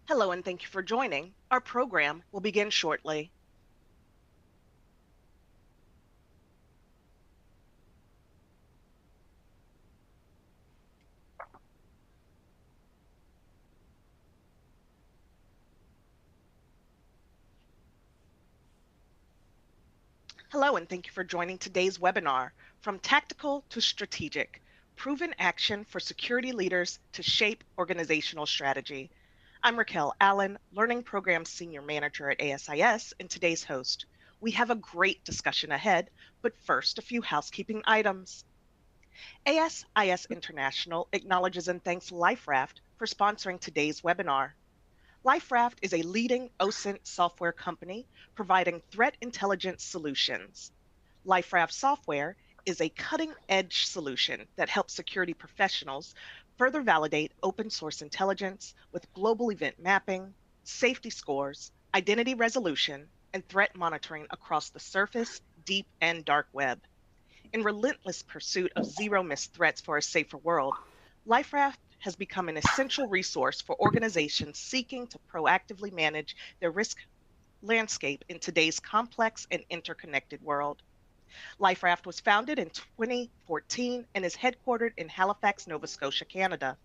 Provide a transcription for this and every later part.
Hello and thank you for joining. Our program will begin shortly. Hello and thank you for joining today's webinar, From Tactical to Strategic, Proven Action for Security Leaders to Shape Organizational Strategy. I'm Raquel Allen, Learning Programs Senior Manager at ASIS, and today's host. We have a great discussion ahead, but first, a few housekeeping items. ASIS International acknowledges and thanks LifeRaft for sponsoring today's webinar. LifeRaft is a leading OSINT software company providing threat intelligence solutions. LifeRaft software is a cutting-edge solution that helps security professionals further validate open source intelligence with global event mapping, safety scores, identity resolution, and threat monitoring across the surface, deep, and dark web. In relentless pursuit of zero-miss threats for a safer world, LifeRaft has become an essential resource for organizations seeking to proactively manage their risk landscape in today's complex and interconnected world. LifeRaft was founded in 2014 and is headquartered in Halifax, Nova Scotia, Canada.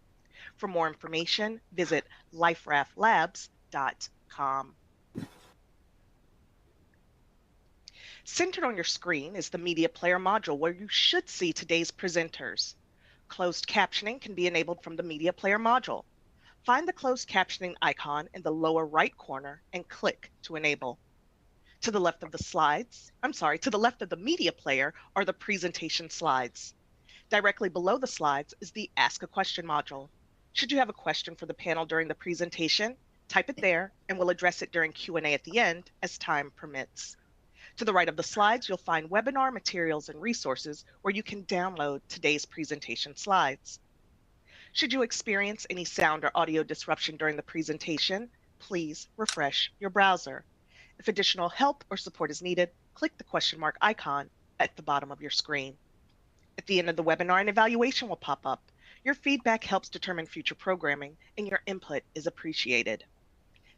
For more information, visit liferaftlabs.com. Centered on your screen is the Media Player module where you should see today's presenters. Closed captioning can be enabled from the Media Player module. Find the closed captioning icon in the lower right corner and click to enable. To the left of the Media Player are the presentation slides. Directly below the slides is the Ask a Question module. Should you have a question for the panel during the presentation, type it there and we'll address it during Q&A at the end as time permits. To the right of the slides, you'll find webinar materials and resources where you can download today's presentation slides. Should you experience any sound or audio disruption during the presentation, please refresh your browser. If additional help or support is needed, click the question mark icon at the bottom of your screen. At the end of the webinar, an evaluation will pop up. Your feedback helps determine future programming, and your input is appreciated.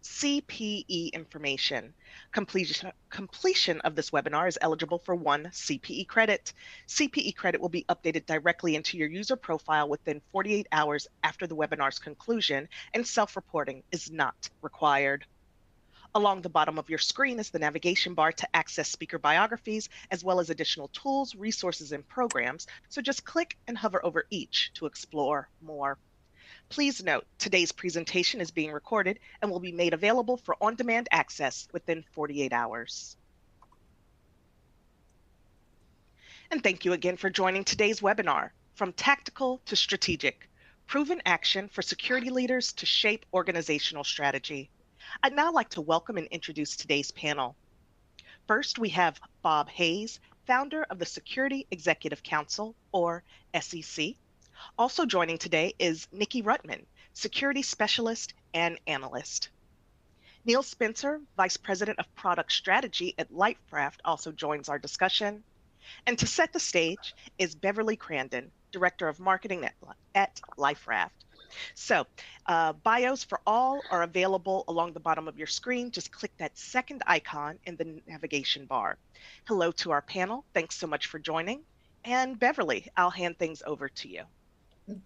CPE information. Completion of this webinar is eligible for 1 CPE credit. CPE credit will be updated directly into your user profile within 48 hours after the webinar's conclusion, and self-reporting is not required. Along the bottom of your screen is the navigation bar to access speaker biographies, as well as additional tools, resources, and programs, so just click and hover over each to explore more. Please note, today's presentation is being recorded and will be made available for on-demand access within 48 hours. And thank you again for joining today's webinar, From Tactical to Strategic, Proven Action for Security Leaders to Shape Organizational Strategy. I'd now like to welcome and introduce today's panel. First, we have Bob Hayes, founder of the Security Executive Council, or SEC. Also joining today is Nikki Rutman, Security Specialist and Analyst. Neil Spencer, Vice President of Product Strategy at LifeRaft, also joins our discussion. And to set the stage is Beverly Crandon, Director of Marketing at LifeRaft. So bios for all are available along the bottom of your screen. Just click that second icon in the navigation bar. Hello to our panel. Thanks so much for joining. And Beverly, I'll hand things over to you.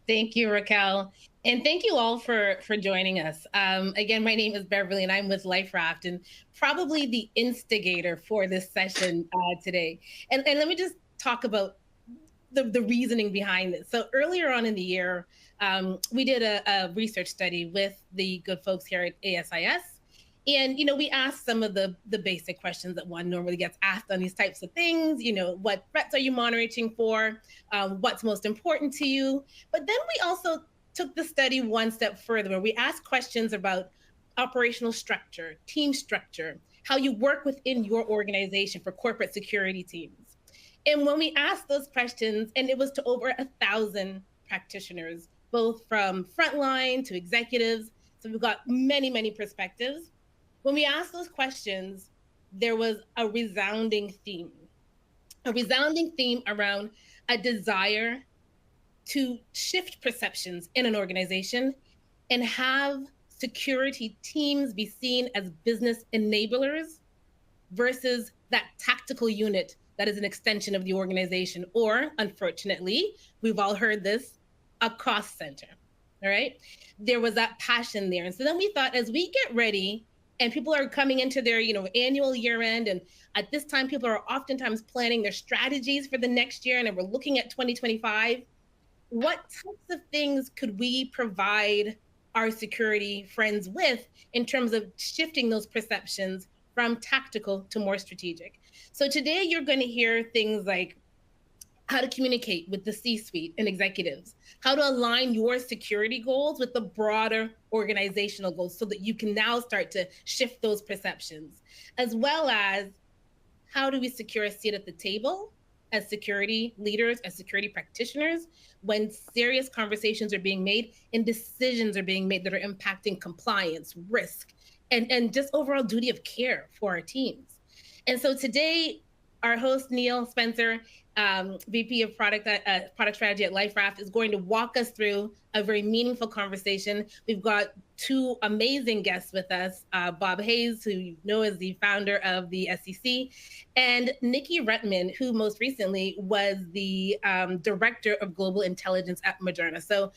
Thank you, Raquel. And thank you all for joining us. Again, my name is Beverly and I'm with LifeRaft and probably the instigator for this session today. And let me just talk about the reasoning behind this. So earlier on in the year, we did a research study with the good folks here at ASIS. And, we asked some of the basic questions that one normally gets asked on these types of things. What threats are you monitoring for? What's most important to you? But then we also took the study one step further, where we asked questions about operational structure, team structure, how you work within your organization for corporate security teams. And when we asked those questions, and it was to over 1,000 practitioners, both from frontline to executives, so we've got many, many perspectives. When we asked those questions, there was a resounding theme around a desire to shift perceptions in an organization and have security teams be seen as business enablers versus that tactical unit that is an extension of the organization, or unfortunately, we've all heard this, a cost center. All right. There was that passion there. And so then we thought, as we get ready and people are coming into their, annual year end, and at this time, people are oftentimes planning their strategies for the next year, and we're looking at 2025. What types of things could we provide our security friends with in terms of shifting those perceptions from tactical to more strategic? So today you're going to hear things like how to communicate with the C-suite and executives, how to align your security goals with the broader organizational goals so that you can now start to shift those perceptions, as well as how do we secure a seat at the table as security leaders, as security practitioners, when serious conversations are being made and decisions are being made that are impacting compliance, risk, and just overall duty of care for our teams. And so today, our host, Neil Spencer, VP of product strategy at LifeRaft, is going to walk us through a very meaningful conversation. We've got two amazing guests with us, Bob Hayes, who you know is the founder of the SEC, and Nikki Ruttman, who most recently was the director of global intelligence at Moderna. So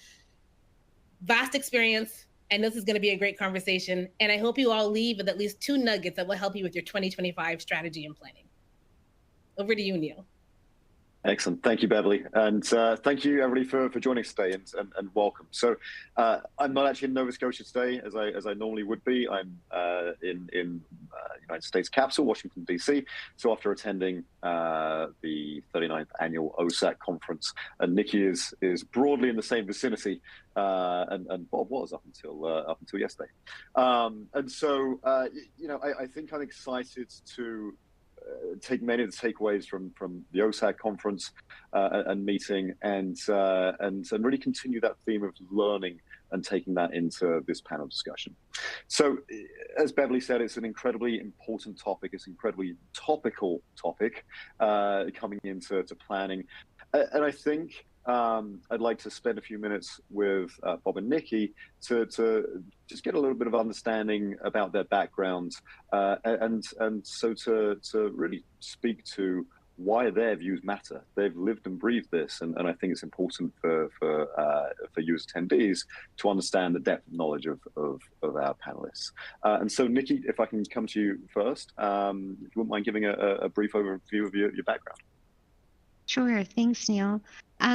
vast experience. And this is going to be a great conversation. And I hope you all leave with at least 2 nuggets that will help you with your 2025 strategy and planning. Over to you, Neil. Excellent. Thank you, Beverly. And thank you, everybody, for joining us today and welcome. So I'm not actually in Nova Scotia today, as I normally would be. I'm in United States capital, Washington, D.C. So after attending the 39th annual OSAC conference, and Nikki is broadly in the same vicinity, and Bob was up until yesterday. And so, I think I'm excited to take many of the takeaways from the OSAC conference and meeting, and really continue that theme of learning and taking that into this panel discussion. So, as Beverly said, it's an incredibly important topic. It's an incredibly topical topic coming into planning, and I think I'd like to spend a few minutes with Bob and Nikki to just get a little bit of understanding about their backgrounds, and so to really speak to why their views matter. They've lived and breathed this, and I think it's important for you as attendees to understand the depth of knowledge of our panelists. And so, Nikki, if I can come to you first, if you wouldn't mind giving a brief overview of your background. Sure. Thanks, Neil.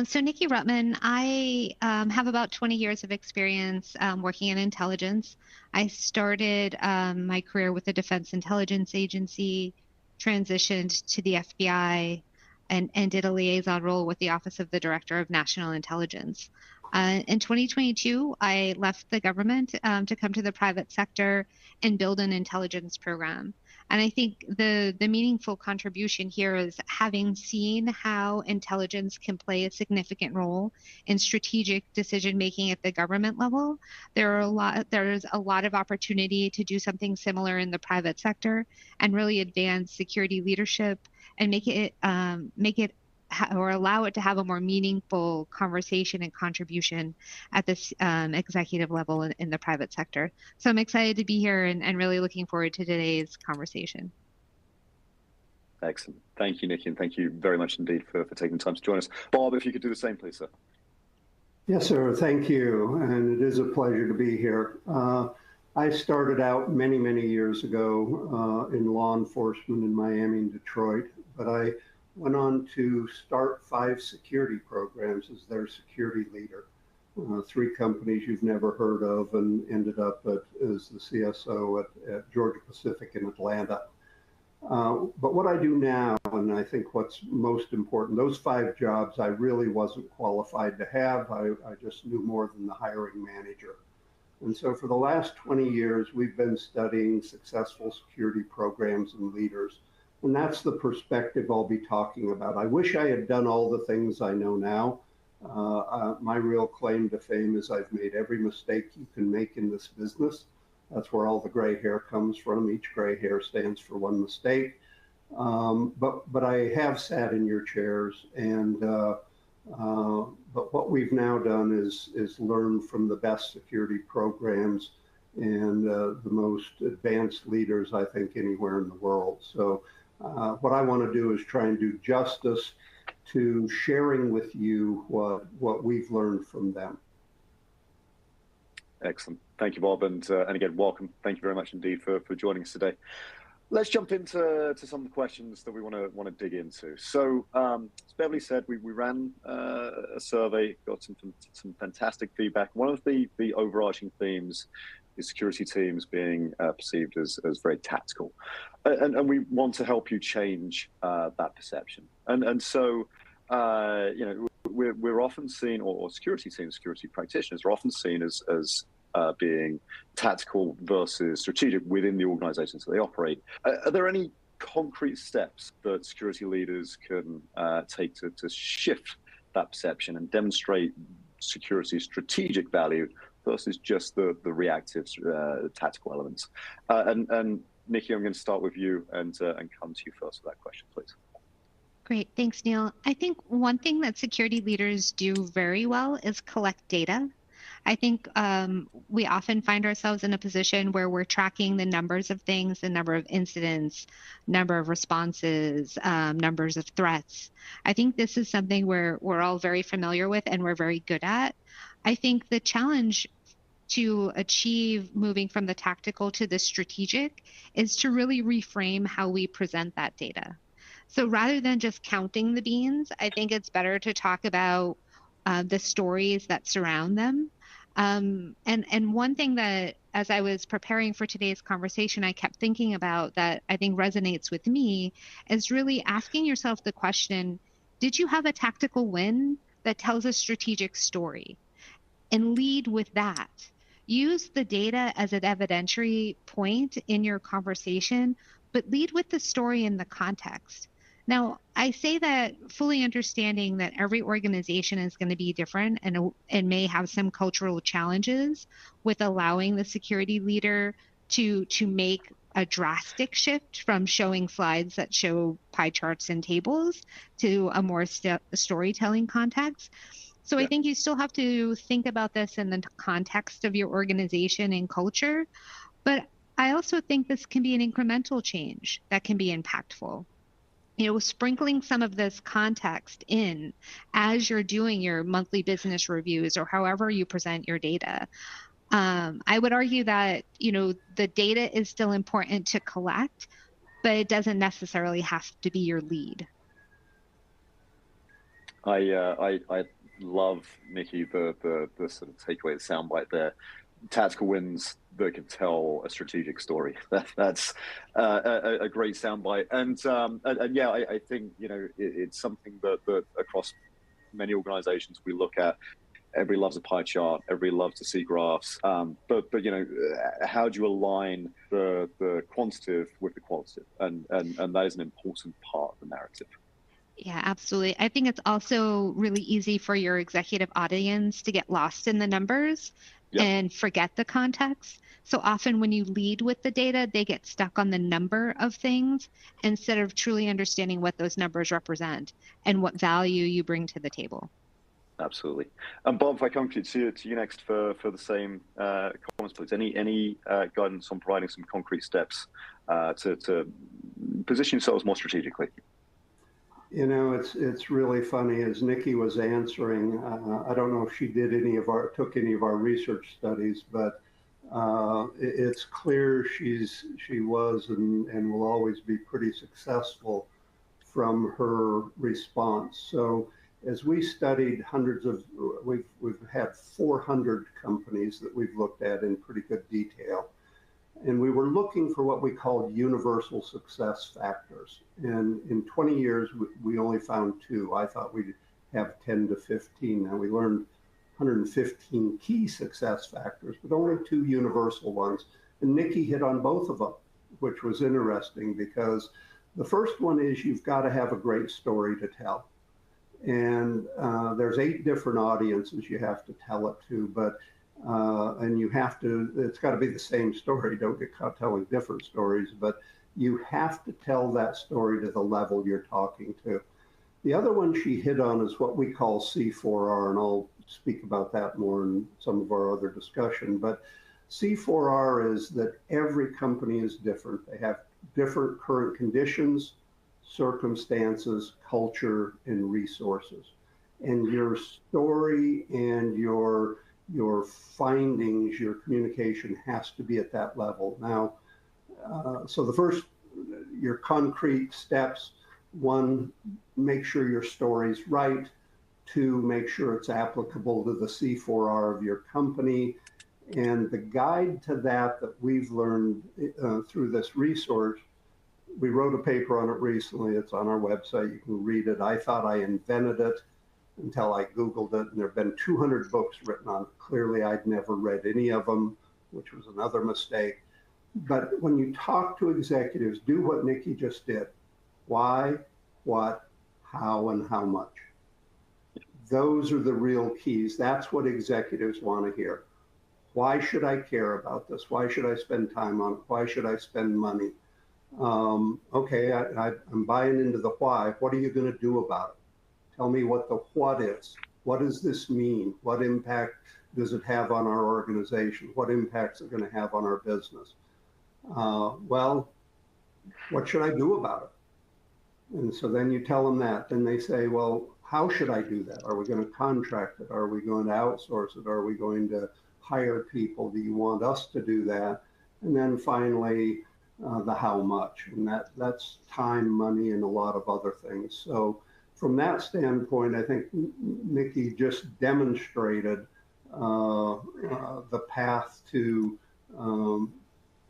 So Nikki Ruttman, I have about 20 years of experience working in intelligence. I started my career with the Defense Intelligence Agency, transitioned to the FBI, and did a liaison role with the Office of the Director of National Intelligence. In 2022, I left the government to come to the private sector and build an intelligence program. And I think the meaningful contribution here is having seen how intelligence can play a significant role in strategic decision making at the government level. There's a lot of opportunity to do something similar in the private sector and really advance security leadership and make it or allow it to have a more meaningful conversation and contribution at this executive level in the private sector. So I'm excited to be here and really looking forward to today's conversation. Excellent. Thank you, Nikki, and thank you very much indeed for taking the time to join us. Bob, if you could do the same, please, sir. Yes, sir. Thank you. And it is a pleasure to be here. I started out many, many years ago in law enforcement in Miami and Detroit, but I went on to start 5 security programs as their security leader. 3 companies you've never heard of, and ended up as the CSO at Georgia Pacific in Atlanta. But what I do now, and I think what's most important, those 5 jobs I really wasn't qualified to have. I just knew more than the hiring manager. And so for the last 20 years, we've been studying successful security programs and leaders. And that's the perspective I'll be talking about. I wish I had done all the things I know now. My real claim to fame is I've made every mistake you can make in this business. That's where all the gray hair comes from. Each gray hair stands for one mistake. But I have sat in your chairs, and but what we've now done is learn from the best security programs and the most advanced leaders, I think, anywhere in the world. So what I want to do is try and do justice to sharing with you what we've learned from them. Excellent. Thank you, Bob. And again, welcome. Thank you very much indeed for joining us today. Let's jump into some of the questions that we want to dig into. So, as Beverly said, we ran a survey, got some fantastic feedback. One of the overarching themes is security teams being perceived as very tactical, and we want to help you change that perception. And so, we're often seen, or security teams, security practitioners are often seen as being tactical versus strategic within the organizations that they operate. Are there any concrete steps that security leaders can take to shift that perception and demonstrate security's strategic value versus just the reactive tactical elements? And Nikki, I'm going to start with you and come to you first for that question, please. Great. Thanks, Neil. I think one thing that security leaders do very well is collect data. I think we often find ourselves in a position where we're tracking the numbers of things, the number of incidents, number of responses, numbers of threats. I think this is something we're all very familiar with and we're very good at. I think the challenge to achieve moving from the tactical to the strategic is to really reframe how we present that data. So rather than just counting the beans, I think it's better to talk about the stories that surround them. And one thing that, as I was preparing for today's conversation, I kept thinking about that I think resonates with me is really asking yourself the question, did you have a tactical win that tells a strategic story? And lead with that. Use the data as an evidentiary point in your conversation, but lead with the story in the context. Now, I say that fully understanding that every organization is going to be different and may have some cultural challenges with allowing the security leader to make a drastic shift from showing slides that show pie charts and tables to a more storytelling context. So I think you still have to think about this in the context of your organization and culture. But I also think this can be an incremental change that can be impactful. Sprinkling some of this context in as you're doing your monthly business reviews or however you present your data. I would argue that, the data is still important to collect, but it doesn't necessarily have to be your lead. I love, Nikki, the sort of takeaway, the soundbite there. Tactical wins that can tell a strategic story. That's a great soundbite, and yeah, I think it's something that across many organizations we look at. Everybody loves a pie chart. Everybody loves to see graphs. But how do you align the quantitative with the qualitative? And that is an important part of the narrative. Yeah, absolutely. I think it's also really easy for your executive audience to get lost in the numbers and forget the context. So often when you lead with the data, they get stuck on the number of things instead of truly understanding what those numbers represent and what value you bring to the table. Absolutely. And Bob, if I come to you next for the same comments, please. Any guidance on providing some concrete steps to position yourselves more strategically? It's really funny. As Nikki was answering, I don't know if she took any of our research studies, but it's clear she was and will always be pretty successful from her response. So as we studied we've had 400 companies that we've looked at in pretty good detail. And we were looking for what we called universal success factors. And in 20 years, we only found 2. I thought we'd have 10 to 15. Now we learned 115 key success factors, but only 2 universal ones. And Nikki hit on both of them, which was interesting because the first one is you've got to have a great story to tell. And there's 8 different audiences you have to tell it to, but and it's got to be the same story. Don't get caught telling different stories, but you have to tell that story to the level you're talking to. The other one she hit on is what we call C4R, and I'll speak about that more in some of our other discussion. But C4R is that every company is different. They have different current conditions, circumstances, culture, and resources. And your story and your findings, your communication has to be at that level. Now, so the first, your concrete steps: one, make sure your story's right. Two, make sure it's applicable to the C4R of your company. And the guide to that we've learned through this resource, we wrote a paper on it recently. It's on our website. You can read it. I thought I invented it until I Googled it, and there have been 200 books written on it. Clearly, I'd never read any of them, which was another mistake. But when you talk to executives, do what Nikki just did. Why, what, how, and how much. Those are the real keys. That's what executives want to hear. Why should I care about this? Why should I spend time on it? Why should I spend money? Okay, I'm buying into the why. What are you going to do about it? Tell me what the what is. What does this mean? What impact does it have on our organization? What impacts are going to have on our business? Well, what should I do about it? And so then you tell them that. Then they say, well, how should I do that? Are we going to contract it? Are we going to outsource it? Are we going to hire people? Do you want us to do that? And then finally, the how much. And that's time, money, and a lot of other things. So from that standpoint, I think Nikki just demonstrated the path to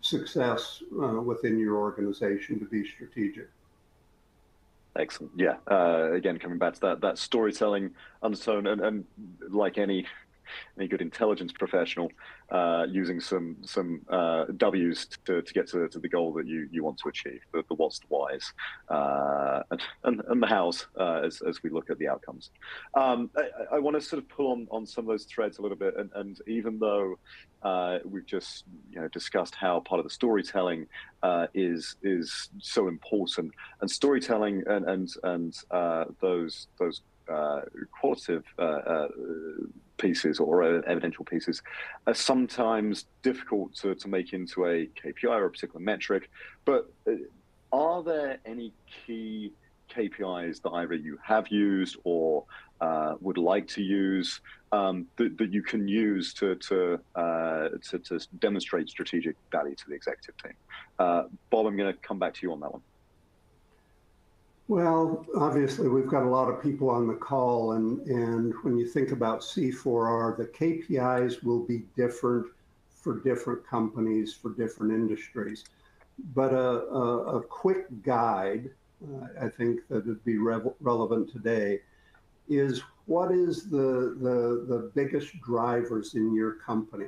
success within your organization to be strategic. Excellent. Yeah. Again, coming back to that storytelling undertone, and like any good intelligence professional, using some W's to get to the goal that you want to achieve, the what's, the whys, and the hows as we look at the outcomes. I want to sort of pull on some of those threads a little bit, and even though we've just discussed how part of the storytelling is so important, and storytelling and those qualitative pieces or evidential pieces are sometimes difficult to make into a KPI or a particular metric. But are there any key KPIs that either you have used or would like to use that you can use to demonstrate strategic value to the executive team? Bob, I'm going to come back to you on that one. Well, obviously, we've got a lot of people on the call, and when you think about C4R, the KPIs will be different for different companies, for different industries. But a quick guide, I think that would be relevant today, is what is the biggest drivers in your company?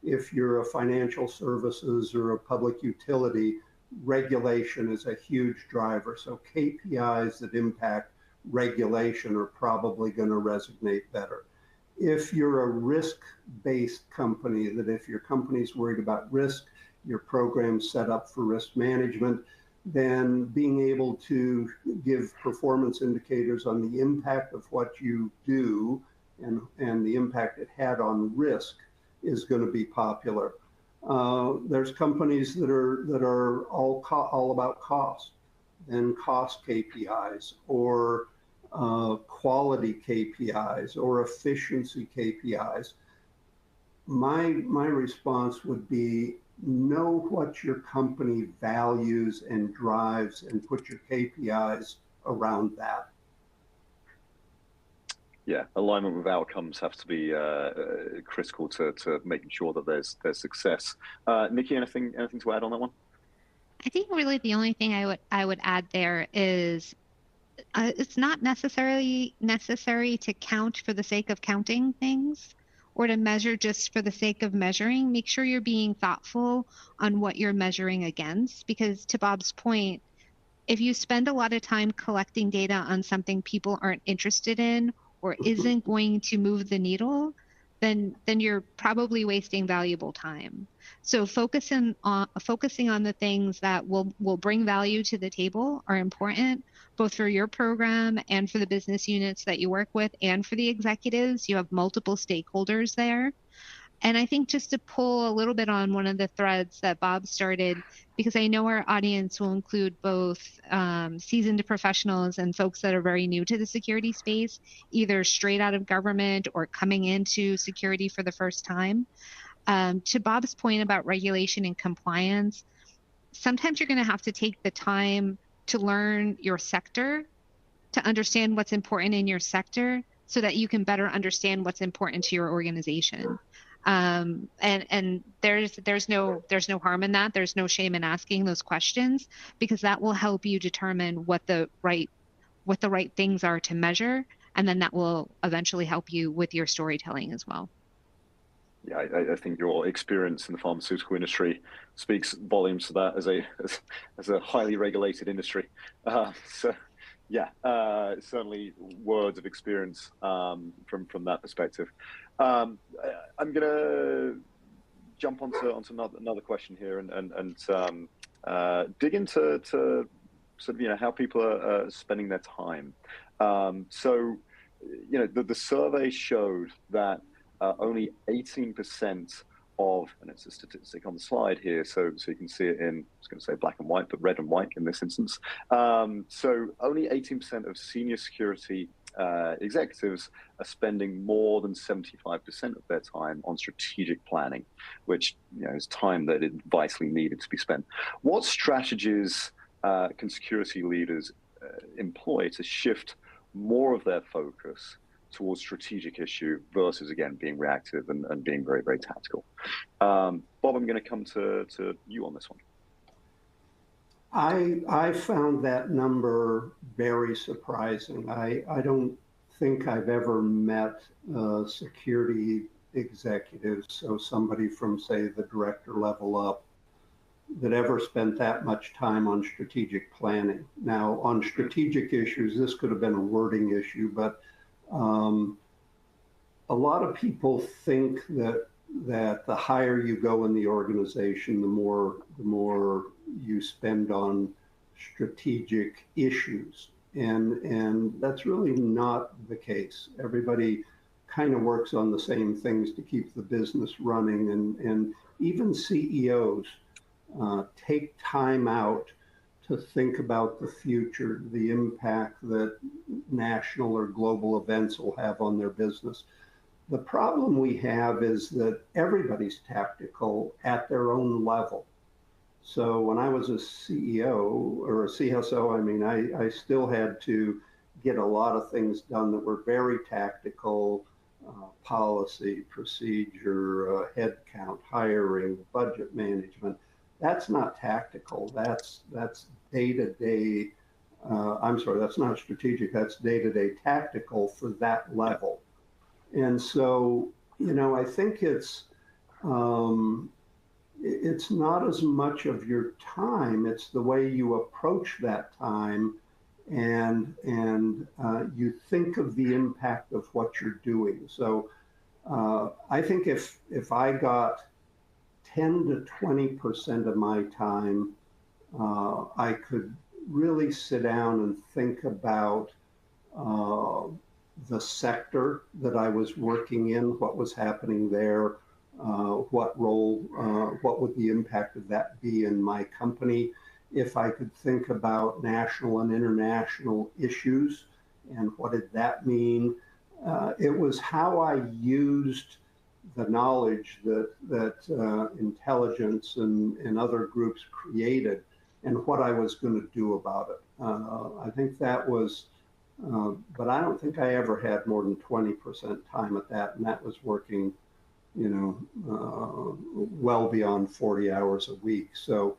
If you're a financial services or a public utility, regulation is a huge driver. So KPIs that impact regulation are probably going to resonate better. If you're a risk-based company, that if your company's worried about risk, your program's set up for risk management, then being able to give performance indicators on the impact of what you do and the impact it had on risk is going to be popular. There's companies that are all about cost, and cost KPIs, or quality KPIs, or efficiency KPIs. My response would be, know what your company values and drives, and put your KPIs around that. Yeah, alignment with outcomes have to be critical to making sure that there's success. Nikki, anything to add on that one? I think really the only thing I would add there is it's not necessarily necessary to count for the sake of counting things, or to measure just for the sake of measuring. Make sure you're being thoughtful on what you're measuring against, because to Bob's point, if you spend a lot of time collecting data on something people aren't interested in or isn't going to move the needle, then you're probably wasting valuable time. So focusing on the things that will bring value to the table are important, both for your program and for the business units that you work with, and for the executives. You have multiple stakeholders there. And I think just to pull a little bit on one of the threads that Bob started, because I know our audience will include both seasoned professionals and folks that are very new to the security space, either straight out of government or coming into security for the first time. To Bob's point about regulation and compliance, sometimes you're going to have to take the time to learn your sector, to understand what's important in your sector, so that you can better understand what's important to your organization. And there's no harm in that. There's no shame in asking those questions, because that will help you determine what the right things are to measure, and then that will eventually help you with your storytelling as well. Yeah, I think your experience in the pharmaceutical industry speaks volumes to that as a highly regulated industry. So, yeah, certainly words of experience from that perspective. I'm gonna jump onto another question here and dig into sort of how people are spending their time. So, the survey showed that only 18% of, and it's a statistic on the slide here, so you can see it in, I was going to say black and white, but red and white in this instance. So only 18% of senior security executives are spending more than 75% of their time on strategic planning, which is time that is vitally needed to be spent. What strategies can security leaders employ to shift more of their focus towards strategic issue versus, again, being reactive and being very, very tactical? Bob, I'm going to come to you on this one. I found that number very surprising. I don't think I've ever met security executives, so somebody from, say, the director level up, that ever spent that much time on strategic planning. Now, on strategic issues, this could have been a wording issue, but a lot of people think that the higher you go in the organization, the more you spend on strategic issues, and that's really not the case. Everybody kind of works on the same things to keep the business running, and even CEOs take time out to think about the future, the impact that national or global events will have on their business. The problem we have is that everybody's tactical at their own level. So when I was a CEO or a CSO, I mean, I still had to get a lot of things done that were very tactical, policy, procedure, headcount, hiring, budget management. That's not tactical. That's day-to-day. I'm sorry, that's not strategic. That's day-to-day tactical for that level. And so, I think it's not as much of your time. It's the way you approach that time, and you think of the impact of what you're doing. So, I think if I got 10 to 20% of my time, I could really sit down and think about the sector that I was working in, what was happening there, what role, what would the impact of that be in my company. If I could think about national and international issues and what did that mean. It was how I used the knowledge that intelligence and other groups created and what I was going to do about it. I think that was, but I don't think I ever had more than 20% time at that, and that was working, well beyond 40 hours a week. So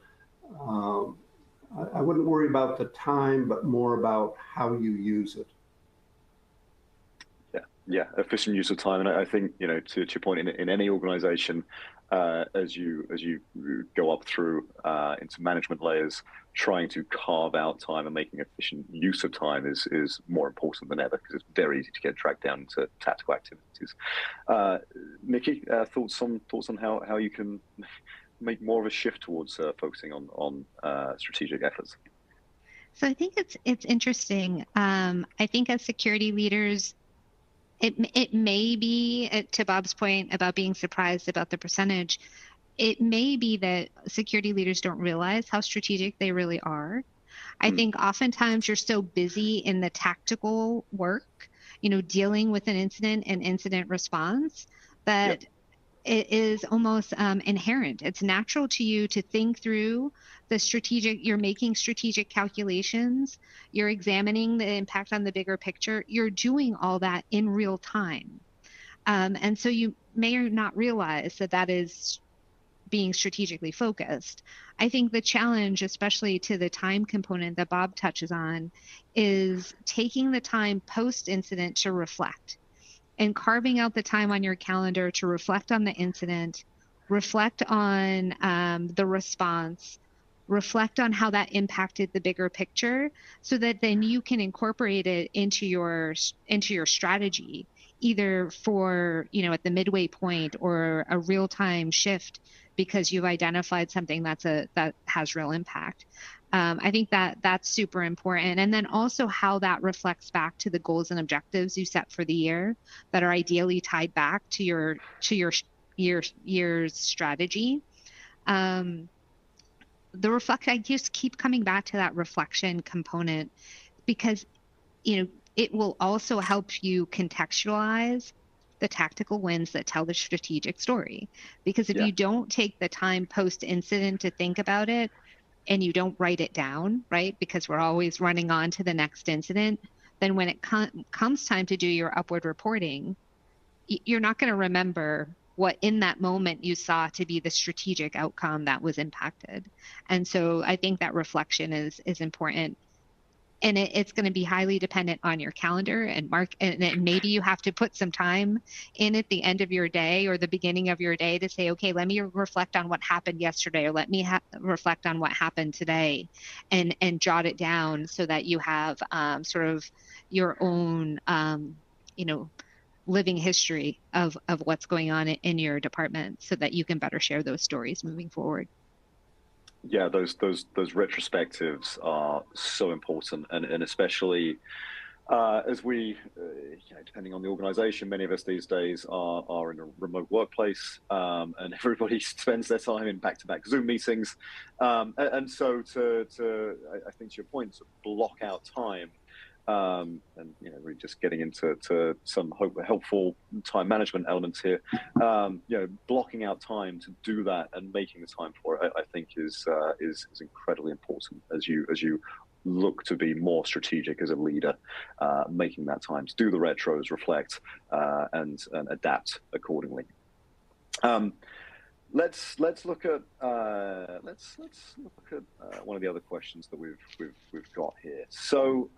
I wouldn't worry about the time, but more about how you use it. Yeah, efficient use of time, and I think to your point, in any organization, as you go up through into management layers, trying to carve out time and making efficient use of time is more important than ever, because it's very easy to get dragged down into tactical activities. Nikki, thoughts on how you can make more of a shift towards focusing on strategic efforts? So I think it's interesting. I think as security leaders, It may be, to Bob's point about being surprised about the percentage, it may be that security leaders don't realize how strategic they really are. I think oftentimes you're so busy in the tactical work, dealing with an incident and incident response, that it is almost inherent. It's natural to you to think through you're making strategic calculations, you're examining the impact on the bigger picture, you're doing all that in real time. And so you may not realize that that is being strategically focused. I think the challenge, especially to the time component that Bob touches on, is taking the time post-incident to reflect and carving out the time on your calendar to reflect on the incident, reflect on the response, reflect on how that impacted the bigger picture, so that then you can incorporate it into your strategy, either for at the midway point or a real-time shift, because you've identified something that has real impact. I think that's super important. And then also how that reflects back to the goals and objectives you set for the year that are ideally tied back to your year's strategy. I just keep coming back to that reflection component, because it will also help you contextualize the tactical wins that tell the strategic story. Because if you don't take the time post incident to think about it, and you don't write it down, right? Because we're always running on to the next incident, then when it comes time to do your upward reporting, you're not going to remember what in that moment you saw to be the strategic outcome that was impacted. And so I think that reflection is important. And it's going to be highly dependent on your calendar and maybe you have to put some time in at the end of your day or the beginning of your day to say, okay, let me reflect on what happened yesterday, or let me reflect on what happened today, and jot it down so that you have sort of your own living history of what's going on in your department, so that you can better share those stories moving forward. Yeah, those retrospectives are so important, and especially as we, depending on the organization, many of us these days are in a remote workplace, and everybody spends their time in back-to-back Zoom meetings, and so I think to your point, to block out time. And we're just getting into some helpful time management elements here. Blocking out time to do that and making the time for it, I think is incredibly important as you look to be more strategic as a leader, making that time to do the retros, reflect, and adapt accordingly. Let's look at one of the other questions that we've got here. So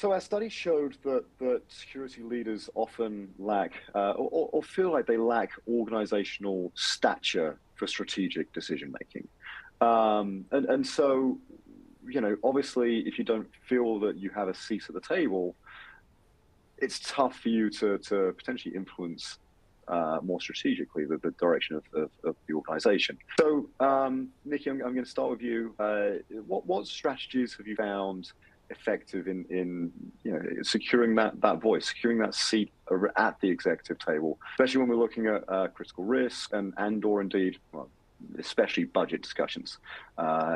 our study showed that security leaders often lack or feel like they lack organizational stature for strategic decision making. And so, obviously, if you don't feel that you have a seat at the table, it's tough for you to potentially influence more strategically the direction of the organization. So, Nikki, I'm going to start with you. What strategies have you found effective in securing that voice, securing that seat at the executive table, especially when we're looking at critical risk and/or indeed, well, especially budget discussions? To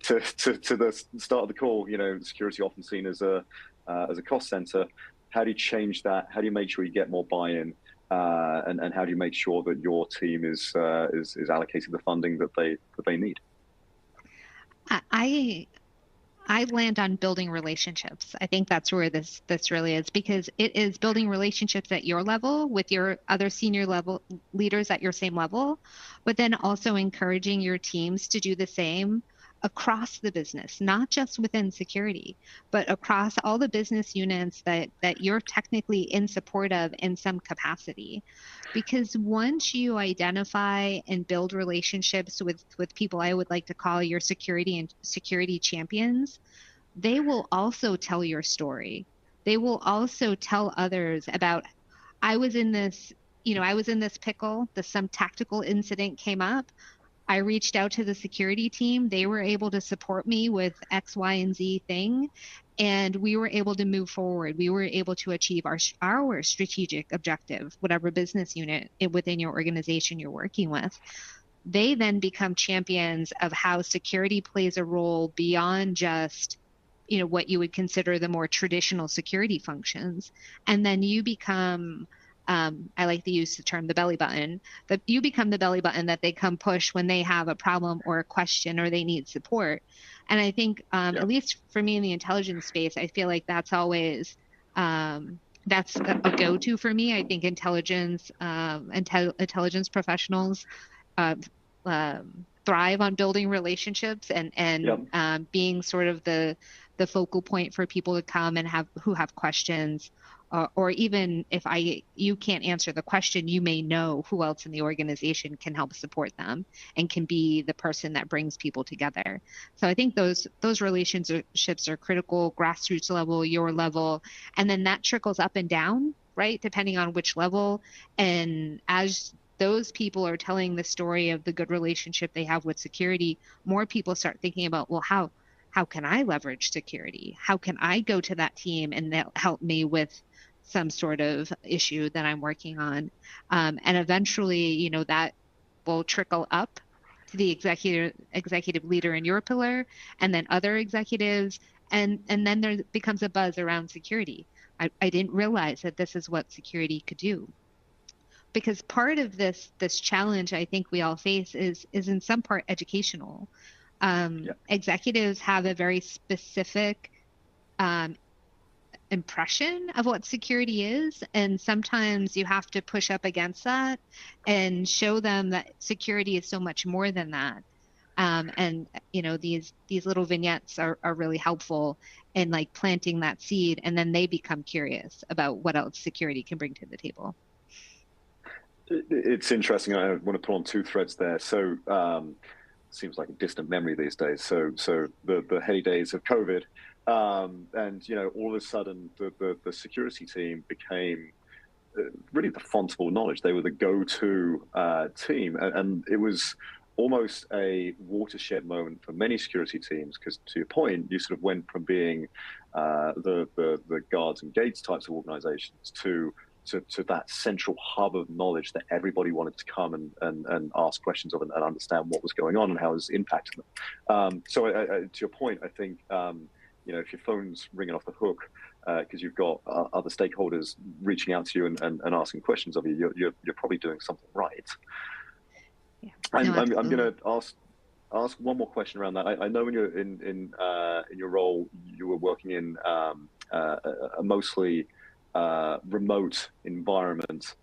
the start of the call, security often seen as a cost center. How do you change that? How do you make sure you get more buy-in? And how do you make sure that your team is allocating the funding that they need? I land on building relationships. I think that's where this really is, because it is building relationships at your level with your other senior level leaders at your same level, but then also encouraging your teams to do the same across the business, not just within security, but across all the business units that you're technically in support of in some capacity. Because once you identify and build relationships with people I would like to call your security champions, they will also tell your story. They will also tell others about, I was in this pickle, some tactical incident came up. I reached out to the security team. They were able to support me with X, Y, and Z thing. And we were able to move forward. We were able to achieve our strategic objective, whatever business unit within your organization you're working with. They then become champions of how security plays a role beyond just, what you would consider the more traditional security functions. And then you become, I like to use the term the belly button, that you become the belly button that they come push when they have a problem or a question or they need support. And I think, at least for me in the intelligence space, I feel like that's always, that's a go-to for me. I think intelligence professionals uh, thrive on building relationships and being sort of the focal point for people to come and who have questions, or even if you can't answer the question, you may know who else in the organization can help support them and can be the person that brings people together. So I think those relationships are critical, grassroots level, your level, and then that trickles up and down, right, depending on which level. And as those people are telling the story of the good relationship they have with security, more people start thinking about, well, how can I leverage security? How can I go to that team and they'll help me with some sort of issue that I'm working on? And eventually, that will trickle up to the executive leader in your pillar, and then other executives, and then there becomes a buzz around security. I didn't realize that this is what security could do. Because part of this challenge I think we all face is in some part educational. Executives have a very specific impression of what security is, and sometimes you have to push up against that and show them that security is so much more than that. And these little vignettes are really helpful in like planting that seed, and then they become curious about what else security can bring to the table. It's interesting. I want to pull on two threads there. So seems like a distant memory these days. So the heady days of COVID, and all of a sudden the security team became really the font of all knowledge. They were the go-to team, and it was almost a watershed moment for many security teams, because to your point, you sort of went from being the guards and gates types of organizations to that central hub of knowledge that everybody wanted to come and ask questions of and understand what was going on and how it was impacting them. So to your point, I think, if your phone's ringing off the hook because you've got other stakeholders reaching out to you and asking questions of you, you're probably doing something right. Yeah. I'm going to ask one more question around that. I know when you're in your role, you were working in a mostly remote environment.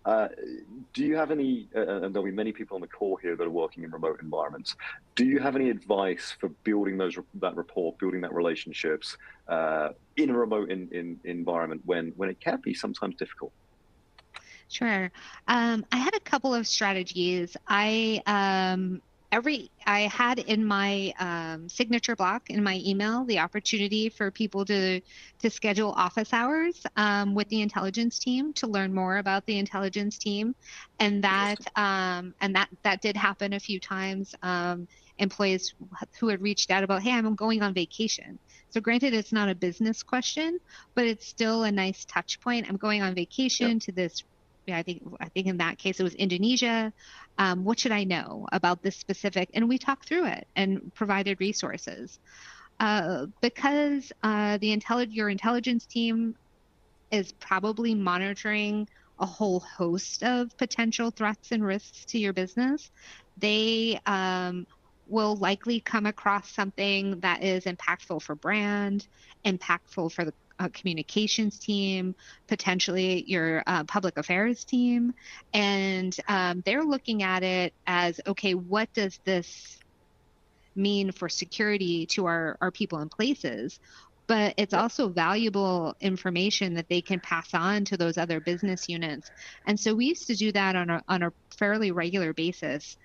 Do you have any, and there'll be many people on the call here that are working in remote environments, do you have any advice for building that rapport, building that relationships in a remote environment when it can be sometimes difficult? Sure. I had a couple of strategies. I had in my signature block in my email the opportunity for people to schedule office hours with the intelligence team to learn more about the intelligence team, and that did happen a few times. Employees who had reached out about, hey, I'm going on vacation. So granted, it's not a business question, but it's still a nice touch point. I'm going on vacation to this. I think in that case it was Indonesia. What should I know about this specific? And we talked through it and provided resources. Because your intelligence team is probably monitoring a whole host of potential threats and risks to your business. They will likely come across something that is impactful for brand, impactful for the communications team, potentially your public affairs team. And they're looking at it as, okay, what does this mean for security to our people in places? But it's also valuable information that they can pass on to those other business units. And so we used to do that on a fairly regular basis,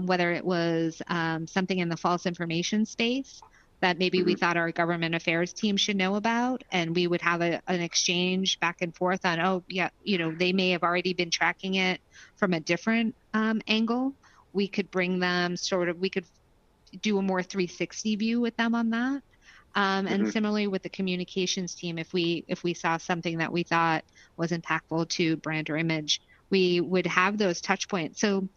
whether it was something in the false information space that maybe we thought our government affairs team should know about, and we would have an exchange back and forth on, they may have already been tracking it from a different angle, we could bring them we could do a more 360 view with them on that. And similarly with the communications team, if we saw something that we thought was impactful to brand or image, we would have those touch points. So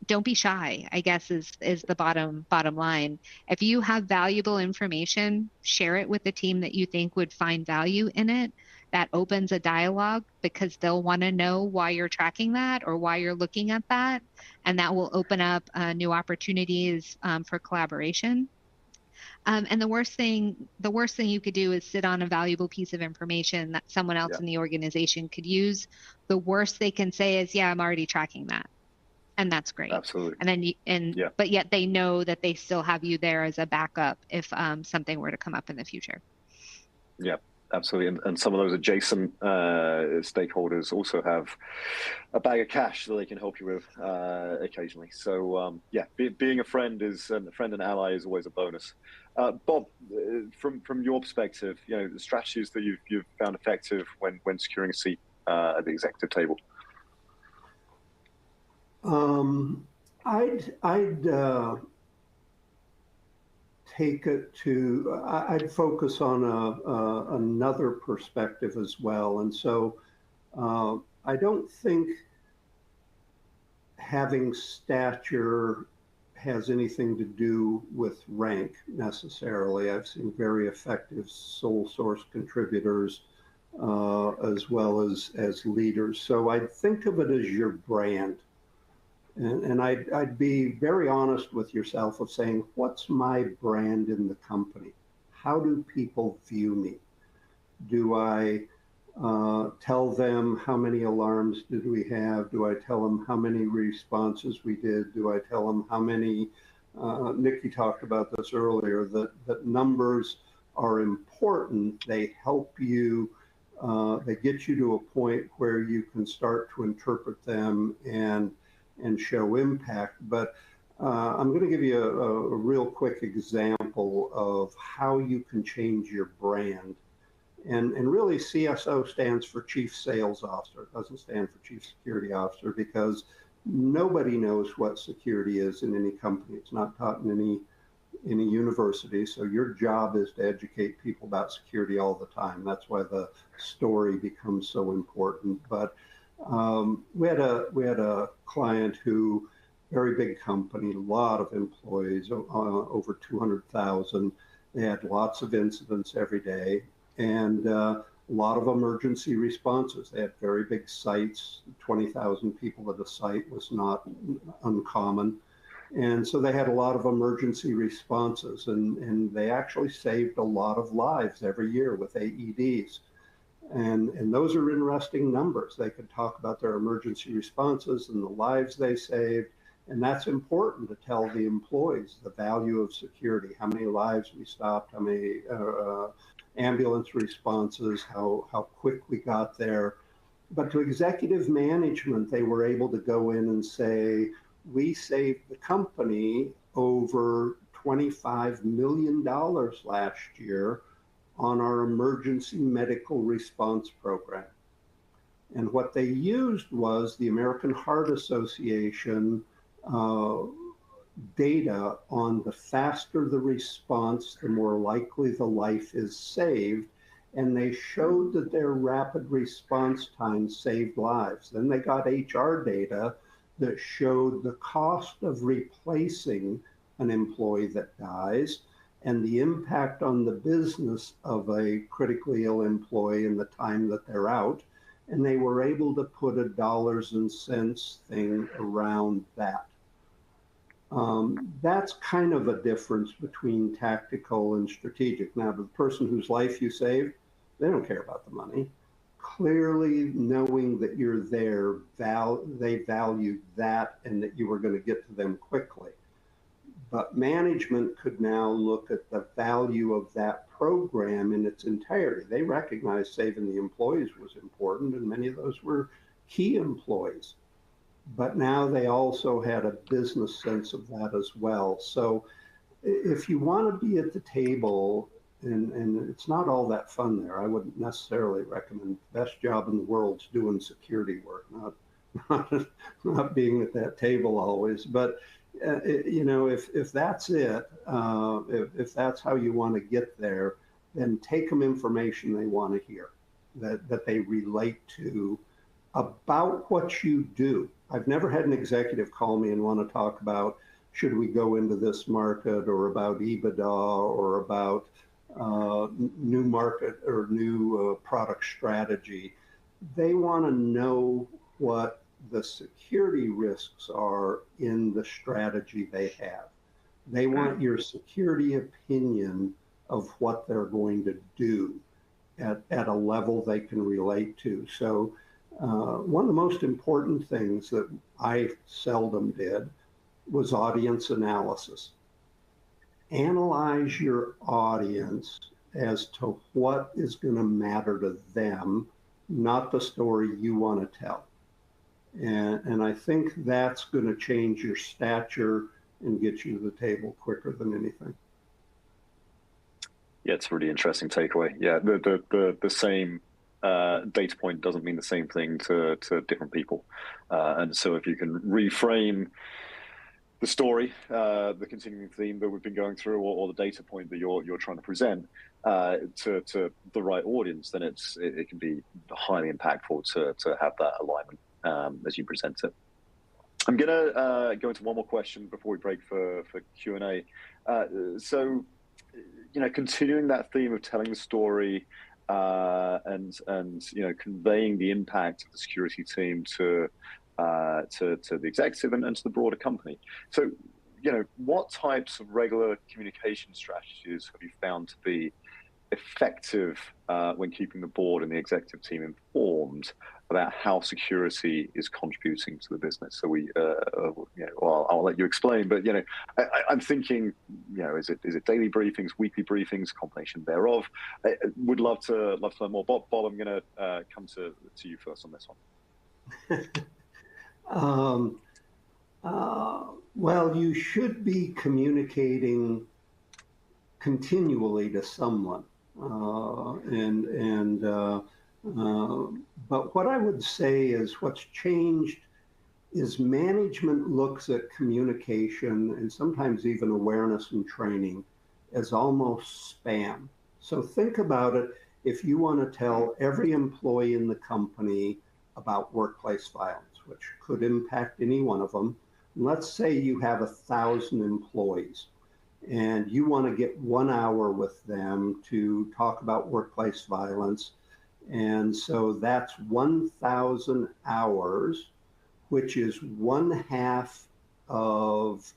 don't be shy, I guess is the bottom line. If you have valuable information, share it with the team that you think would find value in it. That opens a dialogue because they'll want to know why you're tracking that or why you're looking at that. And that will open up new opportunities for collaboration. And the worst thing you could do is sit on a valuable piece of information that someone else in the organization could use. The worst they can say is, yeah, I'm already tracking that. And that's great. Absolutely. And then, but yet they know that they still have you there as a backup if something were to come up in the future. Yeah, absolutely. And some of those adjacent stakeholders also have a bag of cash that they can help you with occasionally. So being a friend and ally is always a bonus. Bob, from your perspective, the strategies that you've found effective when securing a seat at the executive table. I'd focus on another perspective as well. And so I don't think having stature has anything to do with rank necessarily. I've seen very effective sole source contributors as well as leaders. So I'd think of it as your brand. And I'd be very honest with yourself of saying, what's my brand in the company? How do people view me? Do I tell them how many alarms did we have? Do I tell them how many responses we did? Do I tell them how many, Nikki talked about this earlier, that numbers are important. They help you, they get you to a point where you can start to interpret them and show impact. But I'm going to give you a real quick example of how you can change your brand. And really CSO stands for Chief Sales Officer. It doesn't stand for Chief Security Officer because nobody knows what security is in any company. It's not taught in any university. So your job is to educate people about security all the time. That's why the story becomes so important. But we had a client who, very big company, a lot of employees, over 200,000. They had lots of incidents every day and a lot of emergency responses. They had very big sites. 20,000 people at a site was not uncommon. And so they had a lot of emergency responses and they actually saved a lot of lives every year with AEDs. And those are interesting numbers. They could talk about their emergency responses and the lives they saved. And that's important to tell the employees the value of security, how many lives we stopped, how many ambulance responses, how quick we got there. But to executive management, they were able to go in and say, we saved the company over $25 million last year on our emergency medical response program. And what they used was the American Heart Association data on the faster the response, the more likely the life is saved. And they showed that their rapid response time saved lives. Then they got HR data that showed the cost of replacing an employee that dies and the impact on the business of a critically ill employee in the time that they're out. And they were able to put a dollars and cents thing around that. That's kind of a difference between tactical and strategic. Now, the person whose life you saved, they don't care about the money. Clearly knowing that you're there, they valued that and that you were going to get to them quickly. But management could now look at the value of that program in its entirety. They recognized saving the employees was important, and many of those were key employees. But now they also had a business sense of that as well. So if you want to be at the table, and it's not all that fun there, I wouldn't necessarily recommend the best job in the world's doing security work, not being at that table always. But if that's it, if that's how you want to get there, then take them information they want to hear, that they relate to about what you do. I've never had an executive call me and want to talk about should we go into this market, or about EBITDA, or about new market or new product strategy. They want to know what the security risks are in the strategy they have. They want your security opinion of what they're going to do at a level they can relate to. So one of the most important things that I seldom did was audience analysis. Analyze your audience as to what is going to matter to them, not the story you want to tell. And I think that's going to change your stature and get you to the table quicker than anything. Yeah, it's a really interesting takeaway. Yeah, the same data point doesn't mean the same thing to different people. And so if you can reframe the story, the continuing theme that we've been going through, or the data point that you're trying to present to the right audience, then it can be highly impactful to have that alignment as you present it. I'm gonna go into one more question before we break for Q&A. So, continuing that theme of telling the story and conveying the impact of the security team to the executive and to the broader company. So, what types of regular communication strategies have you found to be effective when keeping the board and the executive team informed about how security is contributing to the business? So I'll let you explain, but I'm thinking, is it daily briefings, weekly briefings, combination thereof? I would love to learn more. Bob, I'm going to come to you first on this one. Well, you should be communicating continually to someone. But what I would say is what's changed is management looks at communication and sometimes even awareness and training as almost spam. So think about it. If you want to tell every employee in the company about workplace violence, which could impact any one of them, let's say you have 1,000 employees and you want to get 1 hour with them to talk about workplace violence. And so that's 1,000 hours, which is 1/2 of,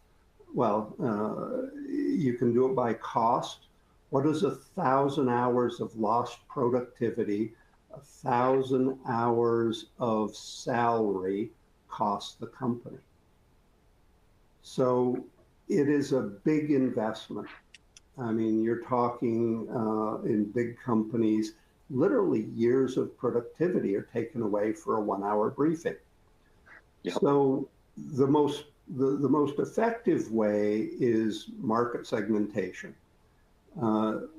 you can do it by cost. What is 1,000 hours of lost productivity, 1,000 hours of salary cost the company? So it is a big investment. I mean, you're talking in big companies, literally years of productivity are taken away for a 1-hour briefing. Yep. So the most effective way is market segmentation.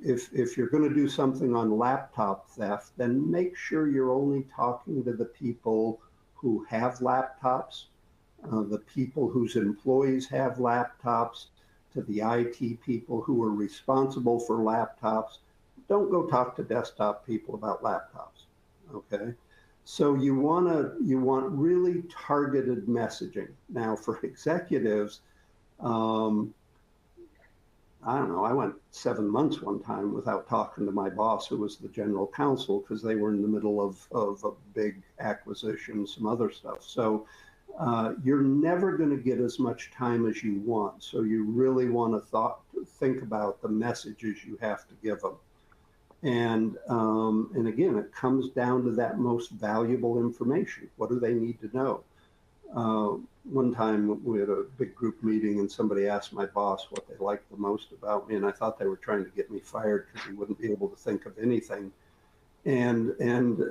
If you're going to do something on laptop theft, then make sure you're only talking to the people who have laptops, the people whose employees have laptops, to the IT people who are responsible for laptops. Don't go talk to desktop people about laptops, okay? So you want really targeted messaging. Now for executives, I don't know, I went 7 months one time without talking to my boss, who was the general counsel, because they were in the middle of a big acquisition, some other stuff. So you're never going to get as much time as you want. So you really want to think about the messages you have to give them. And again, it comes down to that most valuable information. What do they need to know? One time we had a big group meeting and somebody asked my boss what they liked the most about me. And I thought they were trying to get me fired because he wouldn't be able to think of anything. And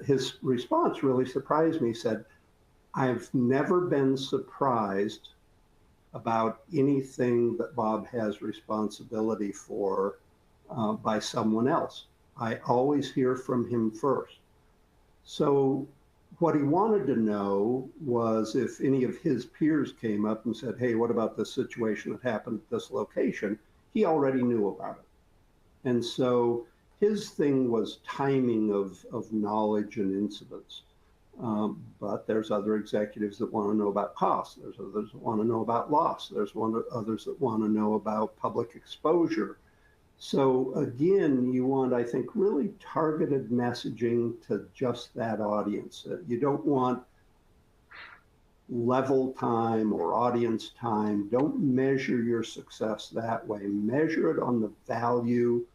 his response really surprised me. He said, "I've never been surprised about anything that Bob has responsibility for by someone else. I always hear from him first." So What he wanted to know was if any of his peers came up and said, hey, what about this situation that happened at this location? He already knew about it. And so his thing was timing of knowledge and incidents. But there's other executives that want to know about costs. There's others that want to know about loss. There's others that want to know about public exposure. So again, you want, I think, really targeted messaging to just that audience. You don't want level time or audience time. Don't measure your success that way. Measure it on the value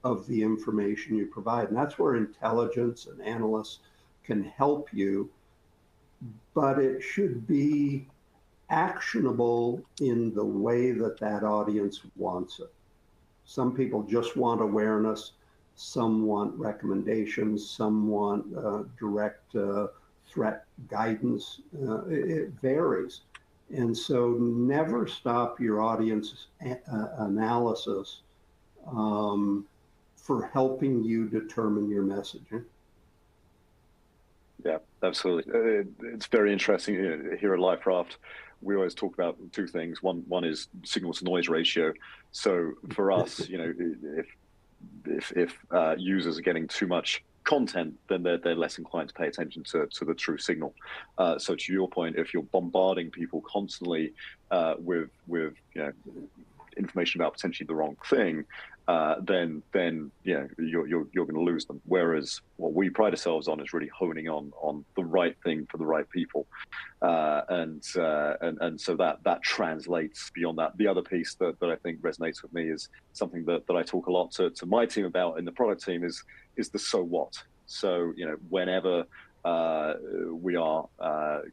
of the information you provide. And that's where intelligence and analysts can help you, but it should be actionable in the way that that audience wants it. Some people just want awareness, some want recommendations, some want direct threat guidance. It varies. And so never stop your audience analysis for helping you determine your messaging. Yeah, absolutely. It's very interesting here at LifeRaft. We always talk about two things. One is signal to noise ratio. So for us, if users are getting too much content, then they're less inclined to pay attention to the true signal. So to your point, if you're bombarding people constantly with information about potentially the wrong thing, then you're going to lose them. Whereas what we pride ourselves on is really honing on the right thing for the right people, and so that translates beyond that. The other piece that I think resonates with me is something that I talk a lot to my team about in the product team is the so what. So whenever we are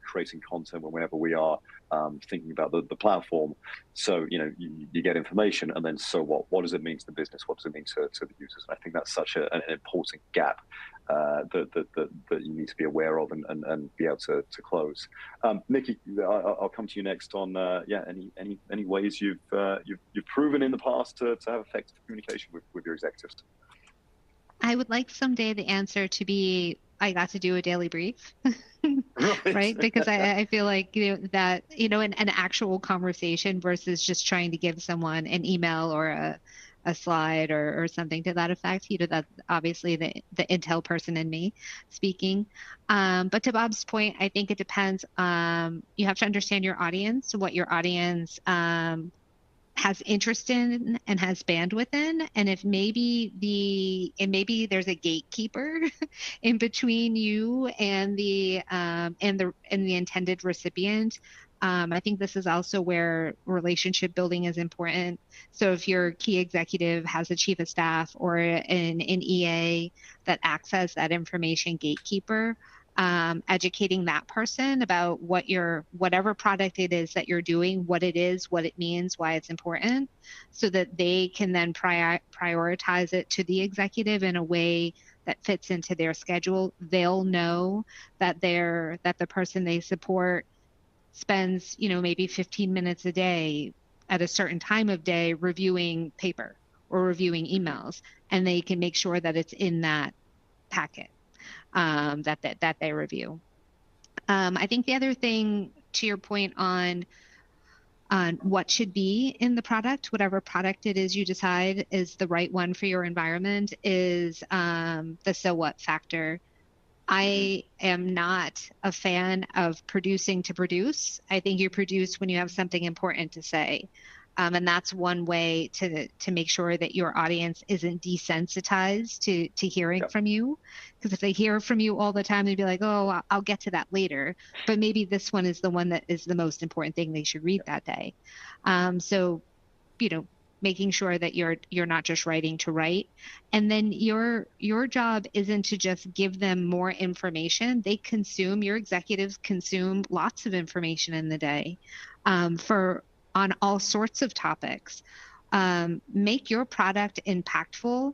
creating content, whenever we are thinking about the platform. So, you get information, and then so what? What does it mean to the business? What does it mean to the users? And I think that's such an important gap that you need to be aware of and be able to close. Nikki, I'll come to you next on any ways you've proven in the past to have effective communication with your executives. I would like someday the answer to be, I got to do a daily brief, right? Because I feel like, that, an actual conversation versus just trying to give someone an email or a slide or something to that effect. That's obviously the intel person in me speaking. But to Bob's point, I think it depends. You have to understand your audience, what your audience has interest in and has bandwidth in, and if maybe there's a gatekeeper in between you and the intended recipient. I think this is also where relationship building is important. So if your key executive has a chief of staff or an EA that acts as that information gatekeeper, educating that person about whatever product it is that you're doing, what it is, what it means, why it's important, so that they can then prioritize it to the executive in a way that fits into their schedule. They'll know that the person they support spends, maybe 15 minutes a day at a certain time of day reviewing paper or reviewing emails, and they can make sure that it's in that packet that they review. I think the other thing, to your point on what should be in the product, whatever product it is you decide is the right one for your environment, is the so what factor. I am not a fan of producing to produce. I think you produce when you have something important to say. And that's one way to make sure that your audience isn't desensitized to hearing from you. Because if they hear from you all the time, they'd be like, oh, I'll get to that later. But maybe this one is the one that is the most important thing they should read that day. So, making sure that you're not just writing to write. And then your job isn't to just give them more information. Your executives consume lots of information in the day on all sorts of topics. Make your product impactful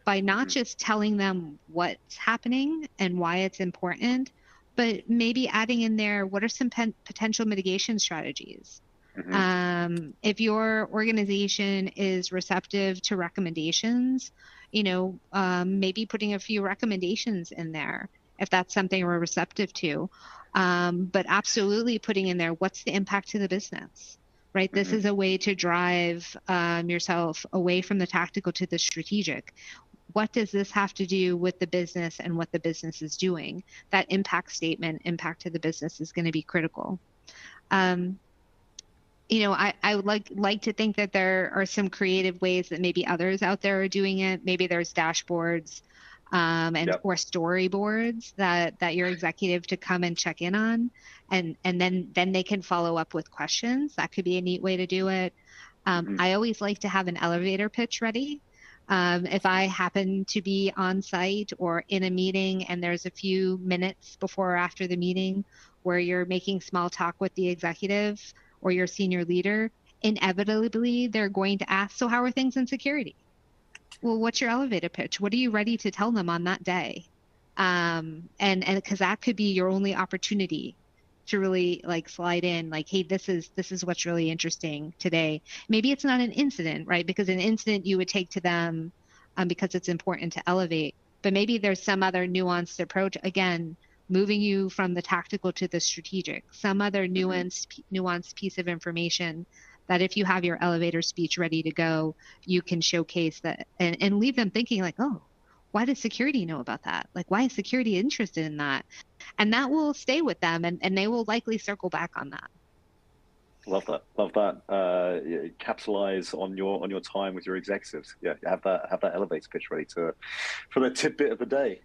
by not just telling them what's happening and why it's important, but maybe adding in there, what are some potential mitigation strategies? If your organization is receptive to recommendations, maybe putting a few recommendations in there. if that's something we're receptive to. But absolutely putting in there, what's the impact to the business, right? Mm-hmm. This is a way to drive yourself away from the tactical to the strategic. What does this have to do with the business and what the business is doing? That impact statement, impact to the business, is going to be critical. I would like to think that there are some creative ways that maybe others out there are doing it. Maybe there's dashboards or storyboards that your executive to come and check in on, and then they can follow up with questions. That could be a neat way to do it. I always like to have an elevator pitch ready. If I happen to be on site or in a meeting and there's a few minutes before or after the meeting where you're making small talk with the executive or your senior leader, inevitably they're going to ask, so how are things in security? Well, what's your elevator pitch? What are you ready to tell them on that day? And because that could be your only opportunity to really slide in, hey, this is what's really interesting today. Maybe it's not an incident, right? Because an incident you would take to them because it's important to elevate, but maybe there's some other nuanced approach, again, moving you from the tactical to the strategic, some other nuanced piece of information that if you have your elevator speech ready to go, you can showcase that and leave them thinking oh, why does security know about that? Why is security interested in that? And that will stay with them and they will likely circle back on that. Love that. Capitalize on your time with your executives. Yeah, have that elevator pitch ready for the tidbit of the day.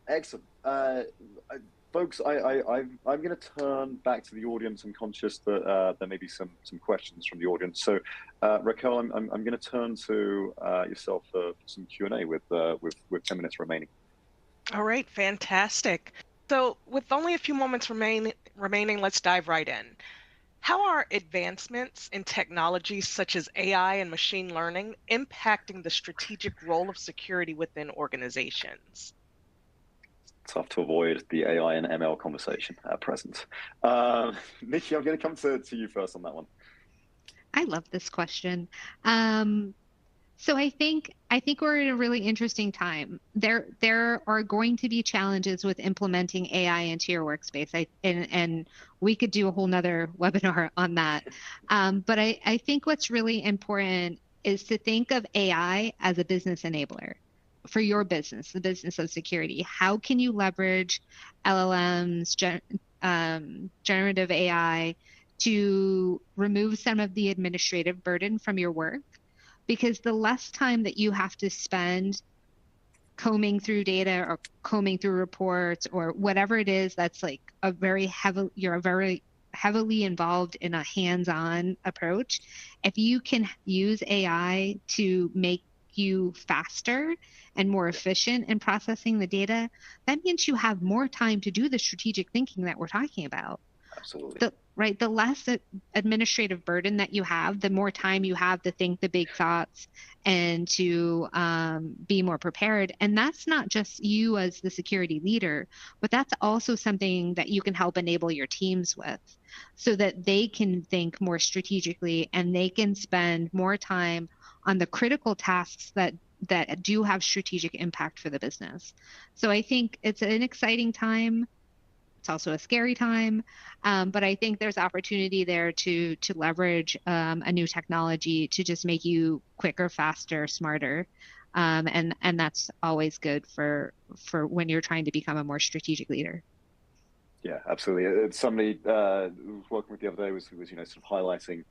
Excellent. Folks, I'm going to turn back to the audience. I'm conscious that there may be some questions from the audience. So, Raquel, I'm going to turn to yourself for some Q&A with 10 minutes remaining. All right, fantastic. So, with only a few moments remaining, let's dive right in. How are advancements in technologies such as AI and machine learning impacting the strategic role of security within organizations? Tough to avoid the AI and ML conversation at present. Nikki, I'm going to come to you first on that one. I love this question. So I think we're in a really interesting time. There are going to be challenges with implementing AI into your workspace. And we could do a whole nother webinar on that. But I think what's really important is to think of AI as a business enabler for your business, the business of security. How can you leverage LLMs, generative AI, to remove some of the administrative burden from your work? Because the less time that you have to spend combing through data or combing through reports or whatever it is that's you're very heavily involved in a hands-on approach, if you can use AI to make you faster and more efficient in processing the data, that means you have more time to do the strategic thinking that we're talking about. Absolutely. The less administrative burden that you have, the more time you have to think the big thoughts and to be more prepared. And that's not just you as the security leader, but that's also something that you can help enable your teams with so that they can think more strategically and they can spend more time on the critical tasks that do have strategic impact for the business. So I think it's an exciting time. It's also a scary time, but I think there's opportunity there to leverage a new technology to just make you quicker, faster, smarter, and that's always good for when you're trying to become a more strategic leader. Yeah, absolutely. Somebody who was working with the other day was sort of highlighting,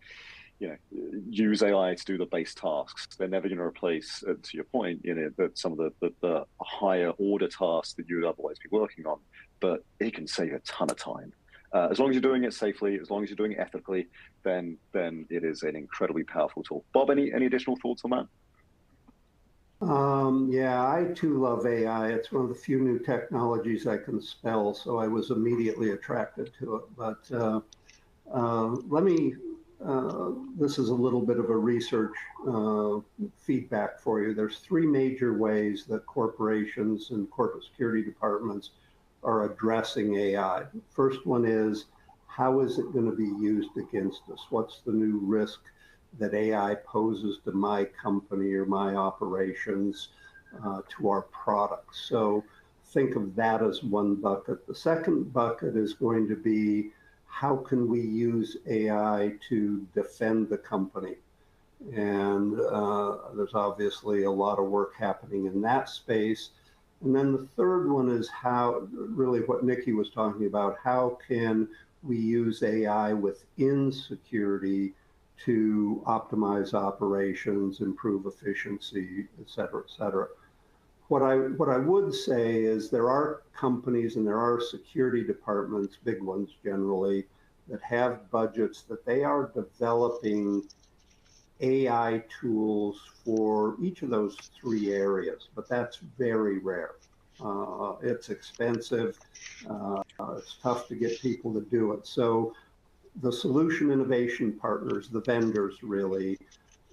use AI to do the base tasks. They're never going to replace, to your point, that some of the higher order tasks that you would otherwise be working on. But it can save a ton of time. As long as you're doing it safely, as long as you're doing it ethically, then it is an incredibly powerful tool. Bob, any additional thoughts on that? Yeah, I too love AI. It's one of the few new technologies I can spell, so I was immediately attracted to it. But this is a little bit of a research feedback for you. There's three major ways that corporations and corporate security departments are addressing AI. First one is, how is it going to be used against us? What's the new risk that AI poses to my company or my operations, to our products? So think of that as one bucket. The second bucket is going to be how can we use AI to defend the company? And there's obviously a lot of work happening in that space. And then the third one is how, really what Nikki was talking about, how can we use AI within security to optimize operations, improve efficiency, et cetera, et cetera. What I would say is there are companies and there are security departments, big ones generally, that have budgets that they are developing AI tools for each of those three areas, but that's very rare. It's expensive. It's tough to get people to do it. So the solution innovation partners, the vendors really,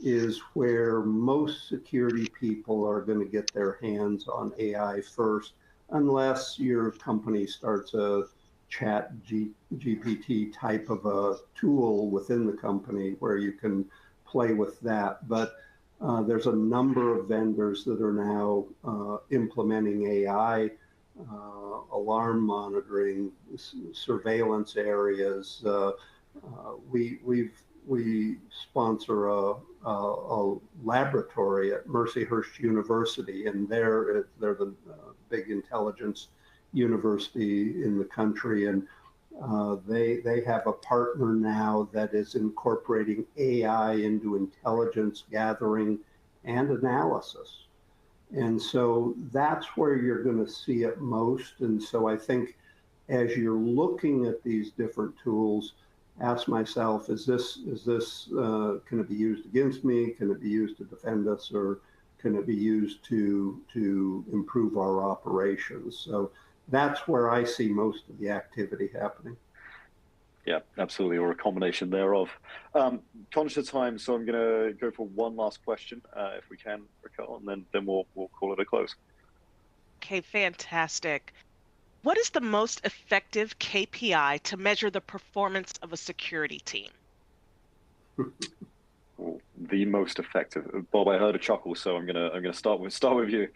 is where most security people are going to get their hands on AI first, unless your company starts a chat GPT type of a tool within the company where you can play with that. But there's a number of vendors that are now implementing AI, alarm monitoring, surveillance areas. We sponsor a laboratory at Mercyhurst University, and they're the big intelligence university in the country, and they have a partner now that is incorporating AI into intelligence gathering and analysis. And so that's where you're going to see it most. And so I think as you're looking at these different tools, ask myself, is this can it be used against me? Can it be used to defend us, or can it be used to improve our operations? So that's where I see most of the activity happening. Yeah, absolutely, or a combination thereof. Conscious of time, so I'm going to go for one last question, if we can, Raquel, and then we'll call it a close. Okay, fantastic. What is the most effective KPI to measure the performance of a security team? The most effective. Bob, I heard a chuckle, so I'm gonna start with you.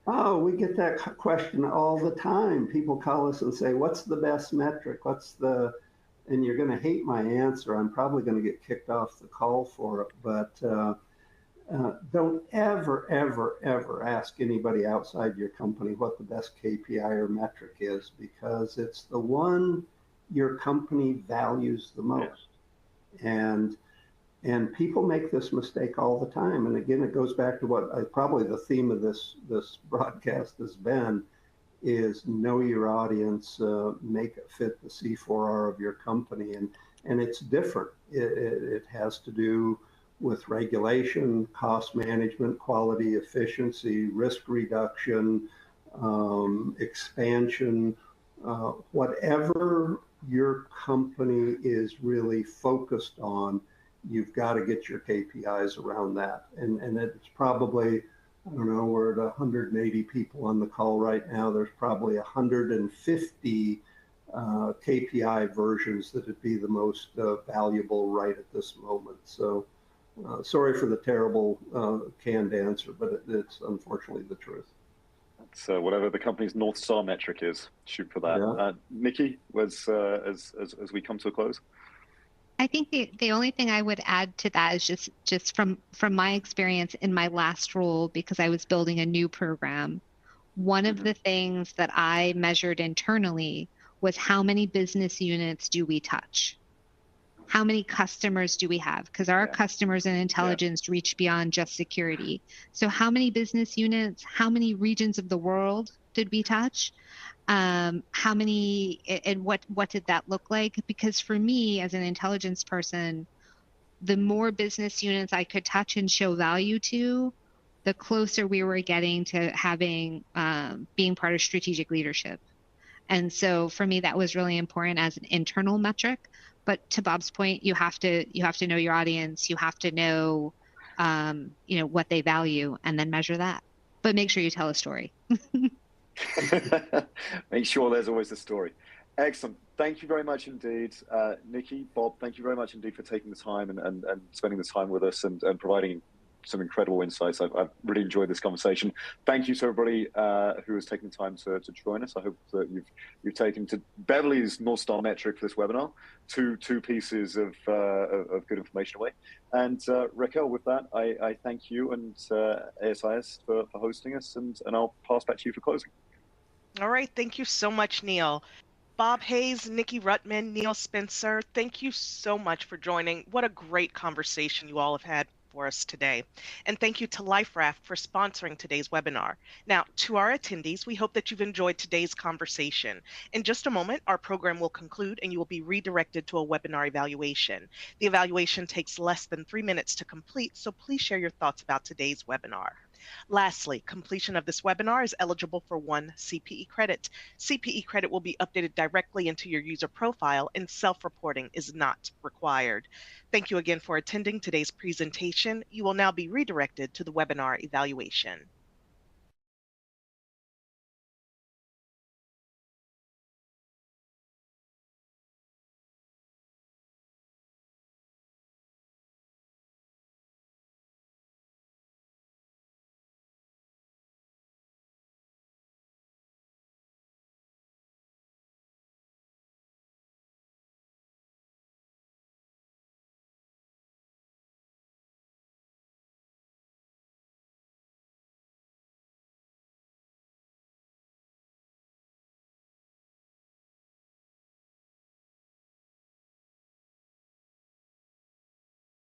Oh, we get that question all the time. People call us and say, "What's the best metric? And you're going to hate my answer. I'm probably going to get kicked off the call for it, but don't ever ask anybody outside your company what the best KPI or metric is, because it's the one your company values the most. And people make this mistake all the time. And again, it goes back to what probably the theme of this broadcast has been, is know your audience, make it fit the C4R of your company. And it's different. It has to do with regulation, cost management, quality, efficiency, risk reduction, expansion, whatever your company is really focused on, you've got to get your KPIs around that. And it's probably, I don't know, we're at 180 people on the call right now. There's probably 150 KPI versions that would be the most valuable right at this moment. So sorry for the terrible canned answer, but it's unfortunately the truth. So whatever the company's North Star metric is, shoot for that. Yeah. Nikki, as we come to a close. I think the only thing I would add to that is just from my experience in my last role, because I was building a new program, one of the things that I measured internally was how many business units do we touch? How many customers do we have? Because our customers in intelligence reach beyond just security. So how many business units, how many regions of the world did we touch? How many, and what did that look like? Because for me as an intelligence person, the more business units I could touch and show value to, the closer we were getting to having being part of strategic leadership. And so for me, that was really important as an internal metric. But to Bob's point, you have to know your audience. You have to know, what they value, and then measure that. But make sure you tell a story. Make sure there's always a story. Excellent. Thank you very much indeed. Nikki, Bob, thank you very much indeed for taking the time and spending the time with us and providing some incredible insights. I've really enjoyed this conversation. Thank you to everybody who has taken the time to join us. I hope that you've taken to Beverly's North Star metric for this webinar two pieces of good information away. And Raquel, with that, I thank you and ASIS for hosting us, and I'll pass back to you for closing. All right, thank you so much, Neil. Bob Hayes, Nikki Ruttman, Neil Spencer, thank you so much for joining. What a great conversation you all have had for us today. And thank you to LifeRaft for sponsoring today's webinar. Now, to our attendees, we hope that you've enjoyed today's conversation. In just a moment, our program will conclude and you will be redirected to a webinar evaluation. The evaluation takes less than 3 minutes to complete, so please share your thoughts about today's webinar. Lastly, completion of this webinar is eligible for 1 CPE credit. CPE credit will be updated directly into your user profile and self-reporting is not required. Thank you again for attending today's presentation. You will now be redirected to the webinar evaluation.